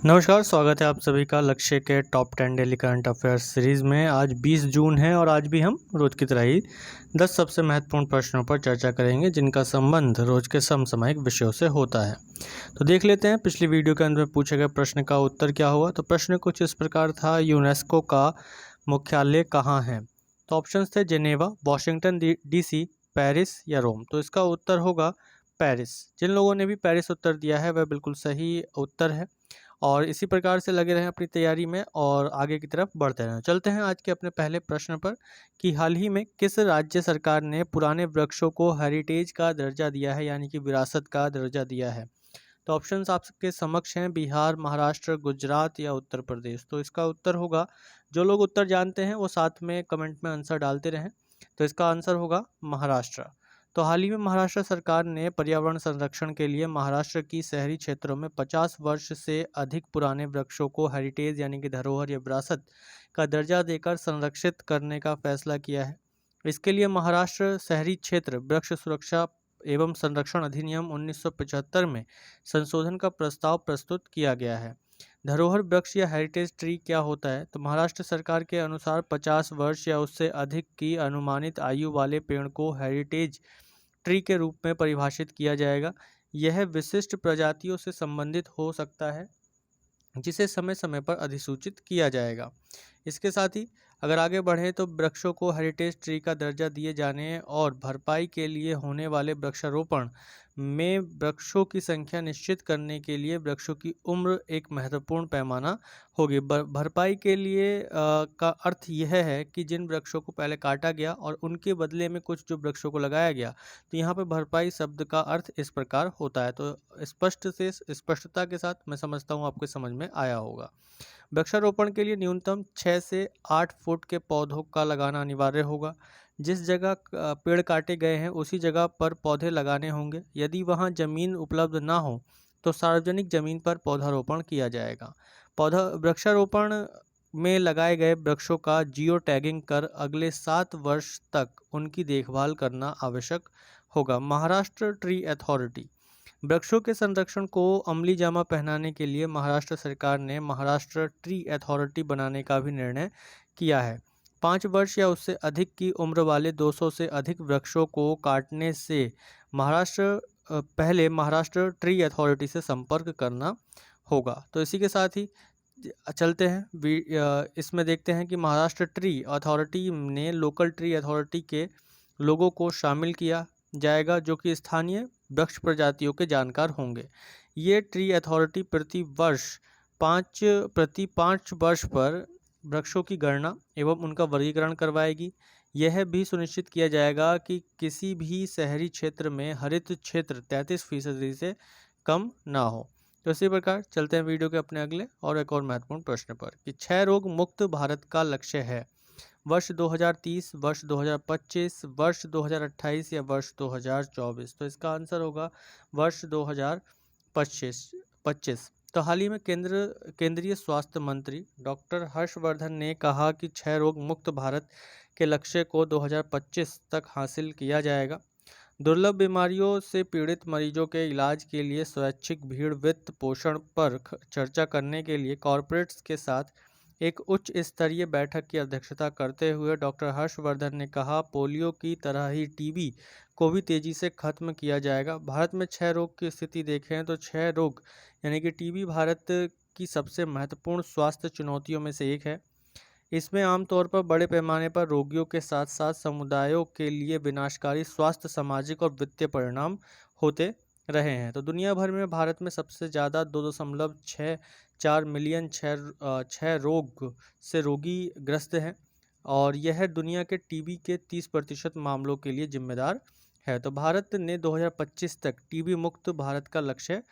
नमस्कार, स्वागत है आप सभी का लक्ष्य के top 10 daily current affairs series में। आज 20 जून है और आज भी हम रोज की तरह ही 10 सबसे महत्वपूर्ण प्रश्नों पर चर्चा करेंगे जिनका संबंध रोज के समसामयिक विषयों से होता है। तो देख लेते हैं पिछली वीडियो के अंदर पूछे गए प्रश्न का उत्तर क्या हुआ। तो प्रश्न कुछ इस प्रकार था, यूनेस्को का मुख्यालय कहाँ है? तो ऑप्शंस थे जेनेवा, वॉशिंगटन डीसी, पेरिस या रोम। तो इसका उत्तर होगा पेरिस। जिन लोगों ने भी पेरिस उत्तर दिया है वह बिल्कुल सही उत्तर है और इसी प्रकार से लगे रहें अपनी तैयारी में और आगे की तरफ बढ़ते रहें। चलते हैं आज के अपने पहले प्रश्न पर कि हाल ही में किस राज्य सरकार ने पुराने वृक्षों को हेरिटेज का दर्जा दिया है, यानी कि विरासत का दर्जा दिया है? तो ऑप्शंस आपके समक्ष हैं, बिहार, महाराष्ट्र, गुजरात या उत्तर प्रदेश। तो इसका उत्तर होगा, जो लोग उत्तर जानते हैं वो साथ में कमेंट में आंसर डालते रहें। तो इसका आंसर होगा महाराष्ट्र। तो हाल ही में महाराष्ट्र सरकार ने पर्यावरण संरक्षण के लिए महाराष्ट्र की शहरी क्षेत्रों में 50 वर्ष से अधिक पुराने वृक्षों को हेरिटेज यानी कि धरोहर या विरासत का दर्जा देकर संरक्षित करने का फैसला किया है। इसके लिए महाराष्ट्र शहरी क्षेत्र वृक्ष सुरक्षा एवं संरक्षण अधिनियम 1975 में संशोधन का प्रस्ताव प्रस्तुत किया गया है। धरोहर वृक्ष या हेरिटेज ट्री क्या होता है? तो महाराष्ट्र सरकार के अनुसार 50 वर्ष या उससे अधिक की अनुमानित आयु वाले पेड़ को हेरिटेज ट्री के रूप में परिभाषित किया जाएगा। यह विशिष्ट प्रजातियों से संबंधित हो सकता है जिसे समय समय पर अधिसूचित किया जाएगा। इसके साथ ही अगर आगे बढ़ें तो वृक्षों को हेरिटेज ट्री का दर्जा दिए जाने और भरपाई के लिए होने वाले वृक्षारोपण में वृक्षों की संख्या निश्चित करने के लिए वृक्षों की उम्र एक महत्वपूर्ण पैमाना होगी। भरपाई के लिए का अर्थ यह है कि जिन वृक्षों को पहले काटा गया और उनके बदले में कुछ जो वृक्षों को लगाया गया, तो यहाँ पे भरपाई शब्द का अर्थ इस प्रकार होता है। तो स्पष्टता के साथ मैं समझता हूँ आपको समझ में आया होगा। वृक्षारोपण के लिए न्यूनतम 6 से 8 फुट के पौधों का लगाना अनिवार्य होगा। जिस जगह पेड़ काटे गए हैं उसी जगह पर पौधे लगाने होंगे। यदि वहां जमीन उपलब्ध ना हो तो सार्वजनिक जमीन पर पौधारोपण किया जाएगा। वृक्षारोपण में लगाए गए वृक्षों का जियो टैगिंग कर अगले 7 वर्ष तक उनकी देखभाल करना आवश्यक होगा। महाराष्ट्र ट्री अथॉरिटी वृक्षों के संरक्षण को अमली जामा पहनाने के लिए महाराष्ट्र सरकार ने महाराष्ट्र ट्री अथॉरिटी बनाने का भी निर्णय किया है। 5 वर्ष या उससे अधिक की उम्र वाले 200 से अधिक वृक्षों को काटने से पहले महाराष्ट्र ट्री अथॉरिटी से संपर्क करना होगा। तो इसी के साथ ही चलते हैं इसमें देखते हैं कि महाराष्ट्र ट्री अथॉरिटी ने लोकल ट्री अथॉरिटी के लोगों को शामिल किया जाएगा जो कि स्थानीय वृक्ष प्रजातियों के जानकार होंगे। ये ट्री अथॉरिटी प्रति 5 वर्ष पर वृक्षों की गणना एवं उनका वर्गीकरण करवाएगी। यह भी सुनिश्चित किया जाएगा कि किसी भी शहरी क्षेत्र में हरित क्षेत्र 33% से कम ना हो। तो इसी प्रकार चलते हैं वीडियो के अपने अगले और एक और महत्वपूर्ण प्रश्न पर कि क्षय रोग मुक्त भारत का लक्ष्य है वर्ष 2030, वर्ष 2025, वर्ष 2028 या वर्ष 2024। तो इसका आंसर होगा वर्ष 2025। तो हाल ही में केंद्रीय स्वास्थ्य मंत्री डॉक्टर हर्षवर्धन ने कहा कि क्षय रोग मुक्त भारत के लक्ष्य को 2025 तक हासिल किया जाएगा। दुर्लभ बीमारियों से पीड़ित मरीजों के इलाज के लिए स्वैच्छिक भीड़ वित्त पोषण पर चर्चा करने के लिए कॉरपोरेट्स के साथ एक उच्च स्तरीय बैठक की अध्यक्षता करते हुए डॉक्टर हर्षवर्धन ने कहा, पोलियो की तरह ही टीबी को भी तेजी से खत्म किया जाएगा। भारत में क्षय रोग की स्थिति देखें तो क्षय रोग यानी कि टीबी भारत की सबसे महत्वपूर्ण स्वास्थ्य चुनौतियों में से एक है। इसमें आमतौर पर बड़े पैमाने पर रोगियों के साथ साथ समुदायों के लिए विनाशकारी स्वास्थ्य, सामाजिक और वित्तीय परिणाम होते रहे हैं। तो दुनिया भर में भारत में सबसे ज़्यादा 2.64 मिलियन क्षय रोग से रोगी ग्रस्त हैं और यह दुनिया के टीबी के 30% मामलों के लिए जिम्मेदार है। तो भारत ने 2025 तक टीबी मुक्त भारत का लक्ष्य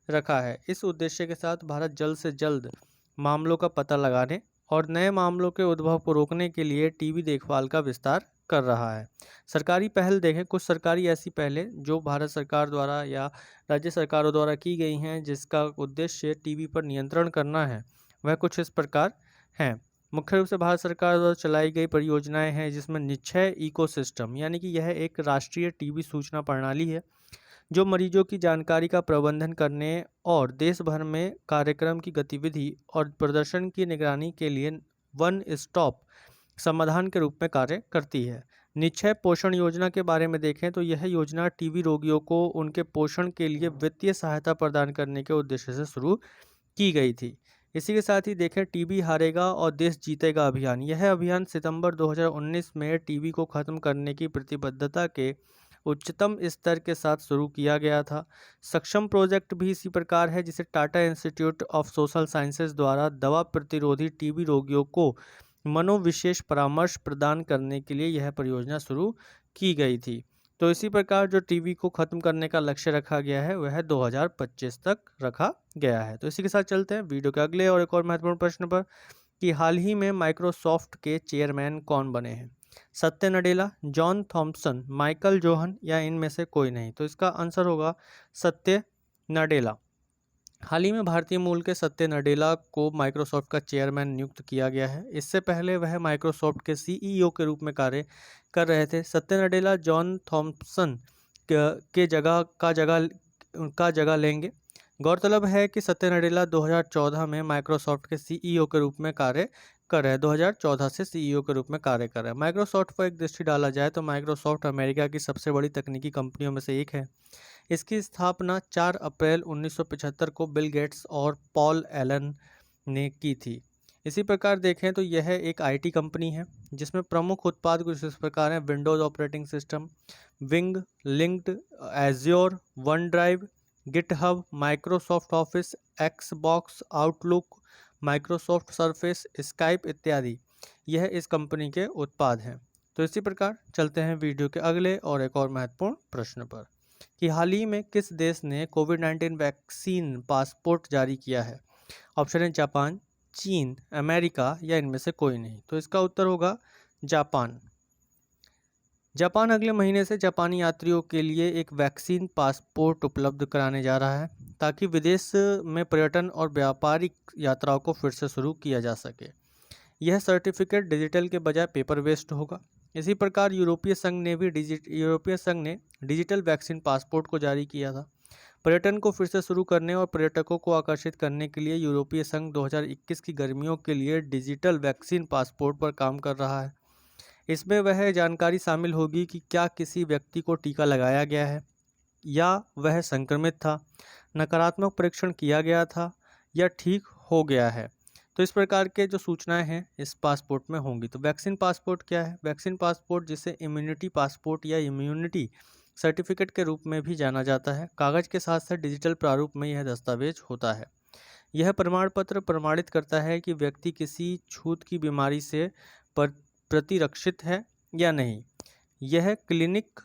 रखा है। इस उद्देश्य के साथ भारत जल्द से जल्द मामलों का पता लगाने और नए मामलों के उद्भव को रोकने के लिए टीबी देखभाल का विस्तार कर रहा है। सरकारी पहल देखें, कुछ सरकारी ऐसी पहलें जो भारत सरकार द्वारा या राज्य सरकारों द्वारा की गई हैं जिसका उद्देश्य टीबी पर नियंत्रण करना है, वह कुछ इस प्रकार हैं। मुख्य रूप से भारत सरकार द्वारा चलाई गई परियोजनाएं हैं जिसमें निश्चय इकोसिस्टम यानी कि यह एक राष्ट्रीय टीबी सूचना प्रणाली है जो मरीजों की जानकारी का प्रबंधन करने और देश भर में कार्यक्रम की गतिविधि और प्रदर्शन की निगरानी के लिए वन स्टॉप समाधान के रूप में कार्य करती है। निक्षय पोषण योजना के बारे में देखें तो यह योजना टीबी रोगियों को उनके पोषण के लिए वित्तीय सहायता प्रदान करने के उद्देश्य से शुरू की गई थी। इसी के साथ ही देखें टीबी हारेगा और देश जीतेगा अभियान। यह अभियान सितंबर 2019 में टीबी को खत्म करने की प्रतिबद्धता के उच्चतम स्तर के साथ शुरू किया गया था। सक्षम प्रोजेक्ट भी इसी प्रकार है, जिसे Tata institute of social sciences द्वारा दवा प्रतिरोधी टीबी रोगियों को मनोविशेष परामर्श प्रदान करने के लिए यह परियोजना शुरू की गई थी। तो इसी प्रकार जो टीबी को खत्म करने का लक्ष्य रखा गया है वह 2025 तक रखा गया है। तो इसी के साथ चलते हैं वीडियो के अगले और एक और महत्वपूर्ण प्रश्न पर कि हाल ही में माइक्रोसॉफ्ट के चेयरमैन कौन बने हैं। सत्य Nadella, John Thompson, Michael Johan या इनमें से कोई नहीं। तो इसका आंसर होगा सत्य नडेला। हाल ही में भारतीय मूल के सत्य नडेला को माइक्रोसॉफ्ट का चेयरमैन नियुक्त किया गया है। इससे पहले वह माइक्रोसॉफ्ट के सीईओ के रूप में कार्य कर रहे थे। सत्य नडेला जॉन थॉम्पसन के जगह लेंगे। गौरतलब है कि सत्य नडेला 2014 में माइक्रोसॉफ्ट के सीईओ के रूप में कार्य कर रहे हैं। 2014 से सीईओ के रूप में कार्य कर रहे हैं। माइक्रोसॉफ्ट पर एक दृष्टि डाला जाए तो माइक्रोसॉफ्ट अमेरिका की सबसे बड़ी तकनीकी कंपनियों में से एक है। इसकी स्थापना 4 अप्रैल 1975 को बिल गेट्स और पॉल एलन ने की थी। इसी प्रकार देखें तो यह एक आईटी कंपनी है जिसमें प्रमुख उत्पाद कुछ इस प्रकार हैं: Windows operating system, wing, linked, azure, one drive, GitHub, Microsoft office, Xbox, outlook, Microsoft surface, Skype इत्यादि। यह इस कंपनी के उत्पाद हैं। तो इसी प्रकार चलते हैं वीडियो के अगले और एक और महत्वपूर्ण प्रश्न पर कि हाल ही में किस देश ने कोविड-19 वैक्सीन पासपोर्ट जारी किया है। ऑप्शन है जापान, चीन, अमेरिका या इनमें से कोई नहीं। तो इसका उत्तर होगा जापान। जापान अगले महीने से जापानी यात्रियों के लिए एक वैक्सीन पासपोर्ट उपलब्ध कराने जा रहा है ताकि विदेश में पर्यटन और व्यापारिक यात्राओं को फिर से शुरू किया जा सके। यह सर्टिफिकेट डिजिटल के बजाय पेपर बेस्ड होगा। इसी प्रकार यूरोपीय संघ ने डिजिटल वैक्सीन पासपोर्ट को जारी किया था। पर्यटन को फिर से शुरू करने और पर्यटकों को आकर्षित करने के लिए यूरोपीय संघ 2021 की गर्मियों के लिए डिजिटल वैक्सीन पासपोर्ट पर काम कर रहा है। इसमें वह जानकारी शामिल होगी कि क्या किसी व्यक्ति को टीका लगाया गया है या वह संक्रमित था, नकारात्मक परीक्षण किया गया था या ठीक हो गया है। तो इस प्रकार के जो सूचनाएं हैं इस पासपोर्ट में होंगी। तो वैक्सीन पासपोर्ट क्या है? वैक्सीन पासपोर्ट, जिसे इम्यूनिटी पासपोर्ट या इम्यूनिटी सर्टिफिकेट के रूप में भी जाना जाता है, कागज के साथ साथ डिजिटल प्रारूप में यह दस्तावेज होता है। यह प्रमाण पत्र प्रमाणित करता है कि व्यक्ति किसी छूत की बीमारी से प्रतिरक्षित है या नहीं। यह क्लिनिक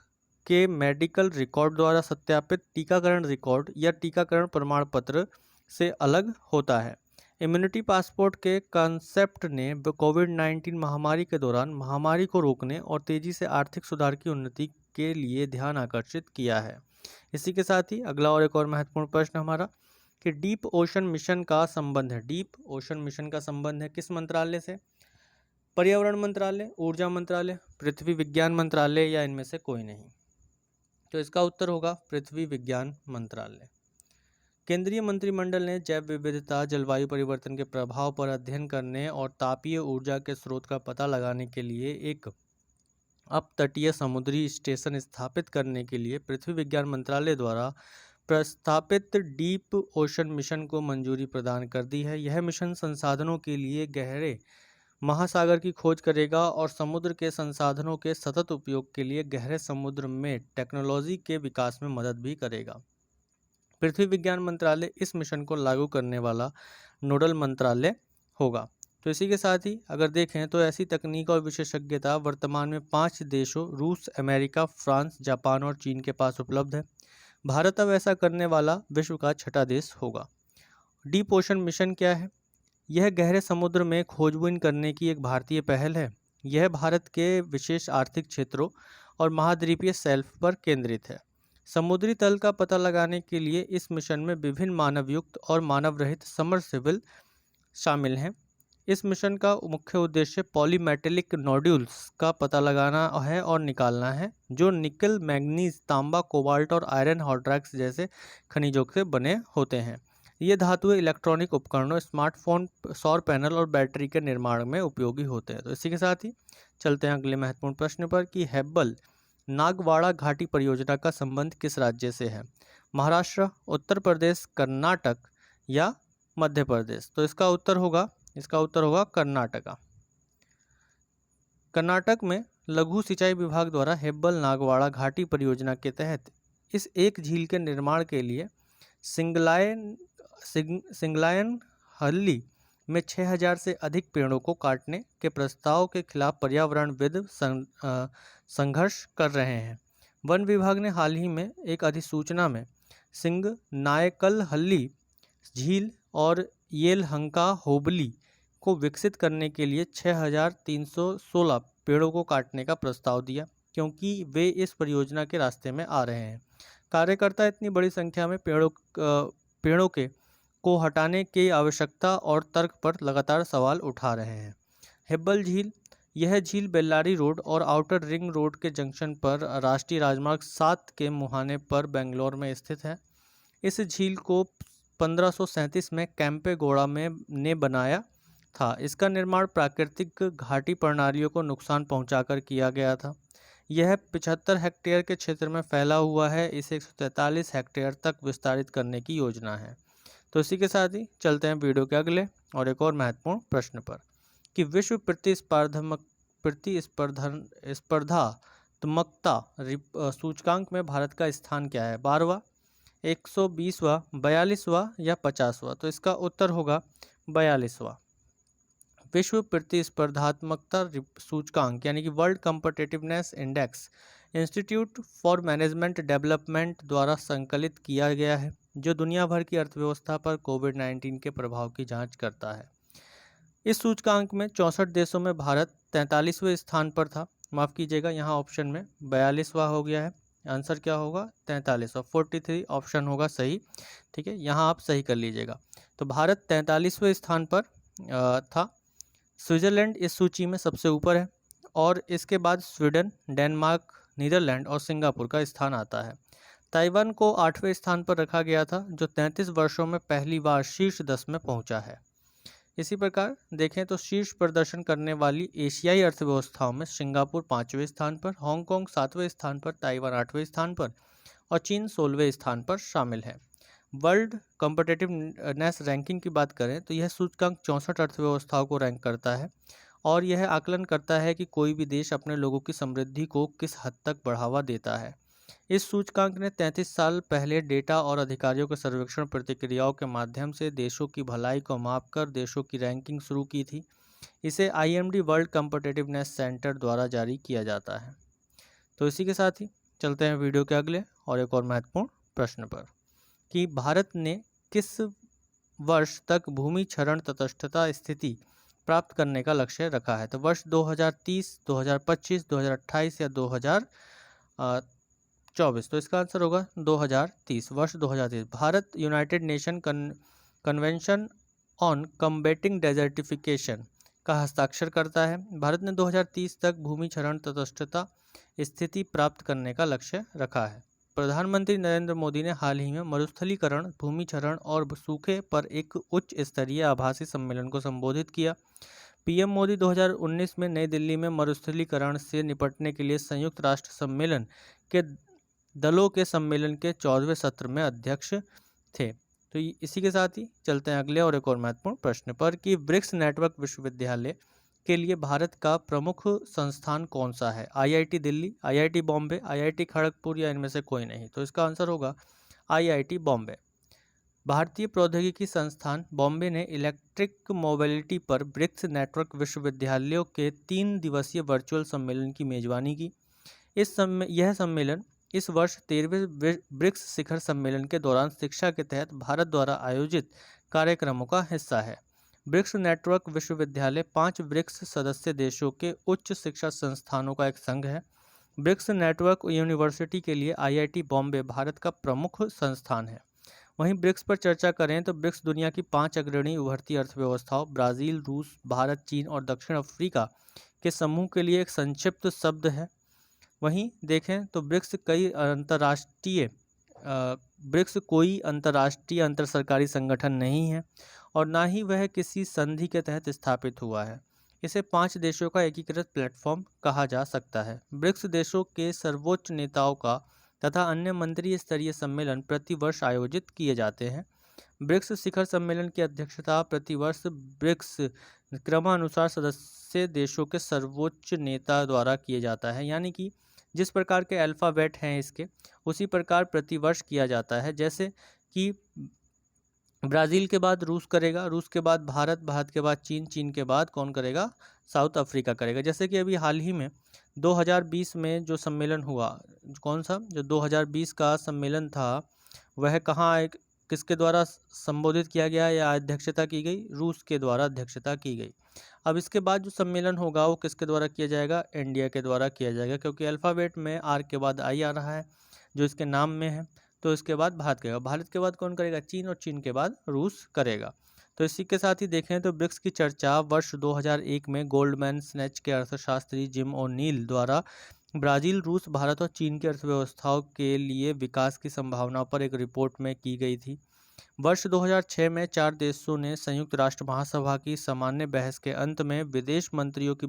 के मेडिकल रिकॉर्ड द्वारा सत्यापित टीकाकरण रिकॉर्ड या टीकाकरण प्रमाण पत्र से अलग होता है। इम्यूनिटी पासपोर्ट के कॉन्सेप्ट ने कोविड-19 महामारी के दौरान महामारी को रोकने और तेजी से आर्थिक सुधार की उन्नति के लिए ध्यान आकर्षित किया है। इसी के साथ ही अगला और एक और महत्वपूर्ण प्रश्न हमारा कि डीप ओशन मिशन का संबंध है। डीप ओशन मिशन का संबंध है किस मंत्रालय से? पर्यावरण मंत्रालय, ऊर्जा मंत्रालय, पृथ्वी विज्ञान मंत्रालय या इनमें से कोई नहीं। तो इसका उत्तर होगा पृथ्वी विज्ञान मंत्रालय। केंद्रीय मंत्रिमंडल ने जैव विविधता, जलवायु परिवर्तन के प्रभाव पर अध्ययन करने और तापीय ऊर्जा के स्रोत का पता लगाने के लिए एक अपतटीय समुद्री स्टेशन स्थापित करने के लिए पृथ्वी विज्ञान मंत्रालय द्वारा प्रस्तावित डीप ओशन मिशन को मंजूरी प्रदान कर दी है। यह मिशन संसाधनों के लिए गहरे महासागर की खोज करेगा और समुद्र के संसाधनों के सतत उपयोग के लिए गहरे समुद्र में टेक्नोलॉजी के विकास में मदद भी करेगा। पृथ्वी विज्ञान मंत्रालय इस मिशन को लागू करने वाला नोडल मंत्रालय होगा। तो इसी के साथ ही अगर देखें तो ऐसी तकनीक और विशेषज्ञता वर्तमान में 5 देशों रूस, अमेरिका, फ्रांस, जापान और चीन के पास उपलब्ध है। भारत अब ऐसा करने वाला विश्व का 6ठा देश होगा। डीप ओशन मिशन क्या है? यह गहरे समुद्र में खोजबीन करने की एक भारतीय पहल है। यह भारत के विशेष आर्थिक क्षेत्रों और महाद्वीपीय शेल्फ पर केंद्रित है। समुद्री तल का पता लगाने के लिए इस मिशन में विभिन्न मानवयुक्त और मानव रहित समरसेबल शामिल हैं। इस मिशन का मुख्य उद्देश्य पॉलीमेटेलिक नोड्यूल्स का पता लगाना है और निकालना है जो निकल, मैंगनीज, तांबा, कोबाल्ट और आयरन हाइड्रॉक्स जैसे खनिजों से बने होते हैं। ये धातुएं इलेक्ट्रॉनिक उपकरणों, स्मार्टफोन, सौर पैनल और बैटरी के निर्माण में उपयोगी होते हैं। तो इसी के साथ ही चलते हैं अगले महत्वपूर्ण प्रश्न पर कि हेब्बल नागवाड़ा घाटी परियोजना का संबंध किस राज्य से है? महाराष्ट्र, उत्तर प्रदेश, कर्नाटक या मध्य प्रदेश? तो इसका उत्तर होगा कर्नाटका। कर्नाटक में लघु सिंचाई विभाग द्वारा हेब्बल नागवाड़ा घाटी परियोजना के तहत इस एक झील के निर्माण के लिए सिंगलायन हल्ली में 6000 से अधिक पेड़ों को काटने के प्रस्ताव के खिलाफ पर्यावरणविद संघर्ष कर रहे हैं। वन विभाग ने हाल ही में एक अधिसूचना में सिंगनायकल हल्ली झील और येलहंका होबली को विकसित करने के लिए 6316 पेड़ों को काटने का प्रस्ताव दिया, क्योंकि वे इस परियोजना के रास्ते में आ रहे हैं। कार्यकर्ता इतनी बड़ी संख्या में पेड़ों को हटाने की आवश्यकता और तर्क पर लगातार सवाल उठा रहे हैं। हेब्बल झील, यह झील बेल्लारी रोड और आउटर रिंग रोड के जंक्शन पर राष्ट्रीय राजमार्ग 7 के मुहाने पर बेंगलोर में स्थित है। इस झील को 1537 में कैंपेगौड़ा ने बनाया था। इसका निर्माण प्राकृतिक घाटी प्रणालियों को नुकसान पहुंचाकर किया गया था। यह 75 हेक्टेयर के क्षेत्र में फैला हुआ है। इसे 143 हेक्टेयर तक विस्तारित करने की योजना है। तो इसी के साथ ही चलते हैं वीडियो के अगले और एक और महत्वपूर्ण प्रश्न पर कि विश्व प्रतिस्पर्धात्मकता सूचकांक में भारत का स्थान क्या है? 12वां, 120वां, 42वां या 50वां? तो इसका उत्तर होगा 42वां। विश्व प्रतिस्पर्धात्मकता सूचकांक यानी कि world competitiveness index institute for management development द्वारा संकलित किया गया है, जो दुनिया भर की अर्थव्यवस्था पर कोविड-19 के प्रभाव की जांच करता है। इस सूचकांक में 64 देशों में भारत 43वें स्थान पर था। माफ़ कीजिएगा, यहाँ ऑप्शन में 42वां हो गया है। आंसर क्या होगा? 43वां। 43 ऑप्शन होगा सही। ठीक है, यहाँ आप सही कर लीजिएगा। तो भारत 43वें स्थान पर था। स्विट्ज़रलैंड इस सूची में सबसे ऊपर है और इसके बाद स्वीडन, डेनमार्क, नीदरलैंड और सिंगापुर का स्थान आता है। ताइवान को 8वें स्थान पर रखा गया था, जो 33 वर्षों में पहली बार शीर्ष 10 में पहुंचा है। इसी प्रकार देखें तो शीर्ष प्रदर्शन करने वाली एशियाई अर्थव्यवस्थाओं में सिंगापुर 5वें स्थान पर, हांगकांग 7वें स्थान पर, ताइवान 8वें स्थान पर और चीन 16वें स्थान पर शामिल है। वर्ल्ड कॉम्पिटिटिवनेस रैंकिंग की बात करें तो यह सूचकांक 64 अर्थव्यवस्थाओं को रैंक करता है और यह आकलन करता है कि कोई भी देश अपने लोगों की समृद्धि को किस हद तक बढ़ावा देता है। इस सूचकांक ने 33 साल पहले डेटा और अधिकारियों के सर्वेक्षण प्रतिक्रियाओं के माध्यम से देशों की भलाई को मापकर देशों की रैंकिंग शुरू की थी। इसे IMD वर्ल्ड कॉम्पिटिटिवनेस सेंटर द्वारा जारी किया जाता है। तो इसी के साथ ही चलते हैं वीडियो के अगले और एक और महत्वपूर्ण प्रश्न पर कि भारत ने किस वर्ष तक भूमि क्षरण तटस्थता स्थिति प्राप्त करने का लक्ष्य रखा है? तो वर्ष 2030, 2025, 2028 या 2024? तो इसका आंसर होगा 2030। वर्ष 2030 Bharat United nation convention on कम्बेटिंग desertification का हस्ताक्षर करता है। भारत ने 2030 तक भूमि क्षरण तटस्थता स्थिति प्राप्त करने का लक्ष्य रखा है। प्रधानमंत्री नरेंद्र मोदी ने हाल ही में मरुस्थलीकरण, भूमि क्षरण और सूखे पर एक उच्च स्तरीय आभासी सम्मेलन को संबोधित किया। PM मोदी 2019 में नई दिल्ली में मरुस्थलीकरण से निपटने के लिए संयुक्त राष्ट्र सम्मेलन के दलों के सम्मेलन के 14वें सत्र में अध्यक्ष थे। तो इसी के साथ ही चलते हैं अगले और एक और महत्वपूर्ण प्रश्न पर कि ब्रिक्स नेटवर्क विश्वविद्यालय के लिए भारत का प्रमुख संस्थान कौन सा है? IIT Delhi, IIT Bombay, IIT Kharagpur या इनमें से कोई नहीं? तो इसका आंसर होगा IIT बॉम्बे। भारतीय प्रौद्योगिकी संस्थान बॉम्बे ने इलेक्ट्रिक मोबिलिटी पर ब्रिक्स नेटवर्क विश्वविद्यालयों के 3 दिवसीय वर्चुअल सम्मेलन की मेजबानी की। यह सम्मेलन इस वर्ष 13वें ब्रिक्स शिखर सम्मेलन के दौरान शिक्षा के तहत भारत द्वारा आयोजित कार्यक्रमों का हिस्सा है। ब्रिक्स नेटवर्क विश्वविद्यालय 5 ब्रिक्स सदस्य देशों के उच्च शिक्षा संस्थानों का एक संघ है। ब्रिक्स नेटवर्क यूनिवर्सिटी के लिए IIT बॉम्बे भारत का प्रमुख संस्थान है। वहीं ब्रिक्स पर चर्चा करें तो ब्रिक्स दुनिया की 5 अग्रणी उभरती अर्थव्यवस्थाओं ब्राज़ील, रूस, भारत, चीन और दक्षिण अफ्रीका के समूह के लिए एक संक्षिप्त शब्द है। वहीं देखें तो ब्रिक्स कोई अंतर्राष्ट्रीय अंतर सरकारी संगठन नहीं है और ना ही वह किसी संधि के तहत स्थापित हुआ है। इसे 5 देशों का एकीकृत प्लेटफॉर्म कहा जा सकता है। ब्रिक्स देशों के सर्वोच्च नेताओं का तथा अन्य मंत्रिय स्तरीय सम्मेलन प्रतिवर्ष आयोजित किए जाते हैं। ब्रिक्स शिखर सम्मेलन की अध्यक्षता प्रतिवर्ष ब्रिक्स क्रमानुसार सदस्य देशों के सर्वोच्च नेता द्वारा किए जाता है, यानी कि जिस प्रकार के अल्फ़ाबेट हैं इसके उसी प्रकार प्रतिवर्ष किया जाता है। जैसे कि ब्राज़ील के बाद रूस करेगा, रूस के बाद भारत, भारत के बाद चीन, चीन के बाद कौन करेगा, साउथ अफ्रीका करेगा। जैसे कि अभी हाल ही में 2020 में जो सम्मेलन हुआ, कौन सा जो 2020 का सम्मेलन था वह कहाँ किसके द्वारा संबोधित किया गया या अध्यक्षता की गई, रूस के द्वारा अध्यक्षता की गई। अब इसके बाद जो सम्मेलन होगा वो किसके द्वारा किया जाएगा, इंडिया के द्वारा किया जाएगा, क्योंकि अल्फ़ाबेट में आर के बाद आई आ रहा है जो इसके नाम में है। तो इसके बाद भारत करेगा, भारत के बाद कौन करेगा, चीन, और चीन के बाद रूस करेगा। तो इसी के साथ ही देखें तो ब्रिक्स की चर्चा वर्ष 2001 में गोल्डमैन सैच्स के अर्थशास्त्री जिम ओ'नील द्वारा ब्राज़ील, रूस, भारत और चीन की अर्थव्यवस्थाओं के लिए विकास की संभावनाओं पर एक रिपोर्ट में की गई थी। वर्ष 2006 में 4 देशों ने संयुक्त राष्ट्र महासभा की सामान्य बहस के अंत में विदेश मंत्रियों की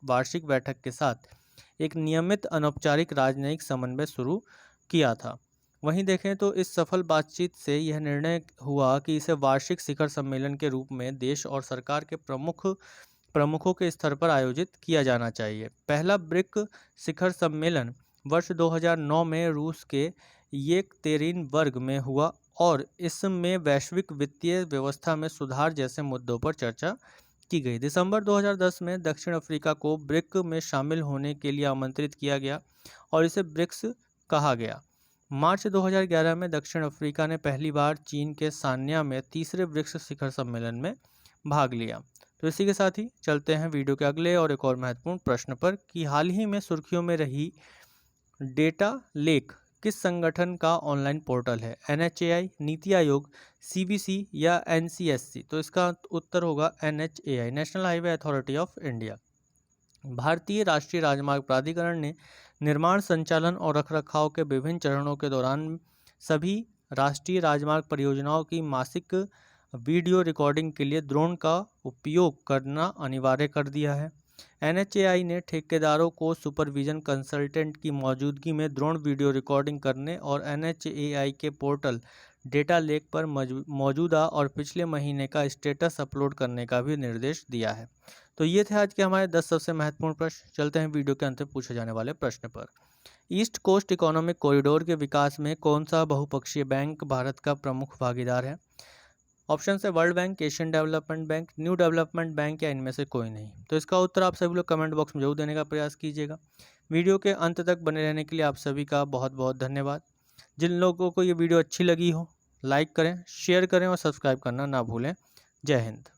वार्षिक बैठक के साथ एक नियमित अनौपचारिक राजनयिक समन्वय शुरू किया था। वहीं देखें तो इस सफल बातचीत से यह निर्णय हुआ कि इसे वार्षिक शिखर सम्मेलन के रूप में देश और सरकार के प्रमुखों के स्तर पर आयोजित किया जाना चाहिए। पहला ब्रिक शिखर सम्मेलन वर्ष 2009 में रूस के येकतेरिनबर्ग में हुआ और इसमें वैश्विक वित्तीय व्यवस्था में सुधार जैसे मुद्दों पर चर्चा की गई। दिसंबर 2010 में दक्षिण अफ्रीका को ब्रिक में शामिल होने के लिए आमंत्रित किया गया और इसे ब्रिक्स कहा गया। मार्च 2011 में दक्षिण अफ्रीका ने पहली बार चीन के सान्या में तीसरे ब्रिक्स शिखर सम्मेलन में भाग लिया। तो इसी के साथ ही चलते हैं वीडियो के अगले और एक और महत्वपूर्ण प्रश्न पर कि हाल ही में सुर्खियों में रही डेटा लेक किस संगठन का ऑनलाइन पोर्टल है, NHAI, नीति आयोग, CBC या NCSC। तो इसका उत्तर होगा NHAI, national highway authority of India. भारतीय राष्ट्रीय राजमार्ग प्राधिकरण ने निर्माण, संचालन और रखरखाव के विभिन्न चरणों के दौरान सभी राष्ट्रीय राजमार्ग परियोजनाओं की मासिक वीडियो रिकॉर्डिंग के लिए ड्रोन का उपयोग करना अनिवार्य कर दिया है। NHAI ने ठेकेदारों को सुपरविजन कंसल्टेंट की मौजूदगी में ड्रोन वीडियो रिकॉर्डिंग करने और NHAI के पोर्टल डेटा लेक पर मौजूदा और पिछले महीने का स्टेटस अपलोड करने का भी निर्देश दिया है। तो ये थे आज के हमारे 10 सबसे महत्वपूर्ण प्रश्न। चलते हैं वीडियो के अंत में पूछे जाने वाले प्रश्न पर। ईस्ट कोस्ट इकोनॉमिक कॉरिडोर के विकास में कौन सा बहुपक्षीय बैंक भारत का प्रमुख भागीदार है? ऑप्शन है world bank, Asian development bank, new development bank या इनमें से कोई नहीं। तो इसका उत्तर आप सभी लोग कमेंट बॉक्स में जरूर देने का प्रयास कीजिएगा। वीडियो के अंत तक बने रहने के लिए आप सभी का बहुत बहुत धन्यवाद। जिन लोगों को ये वीडियो अच्छी लगी हो लाइक करें, शेयर करें और सब्सक्राइब करना ना भूलें। जय हिंद।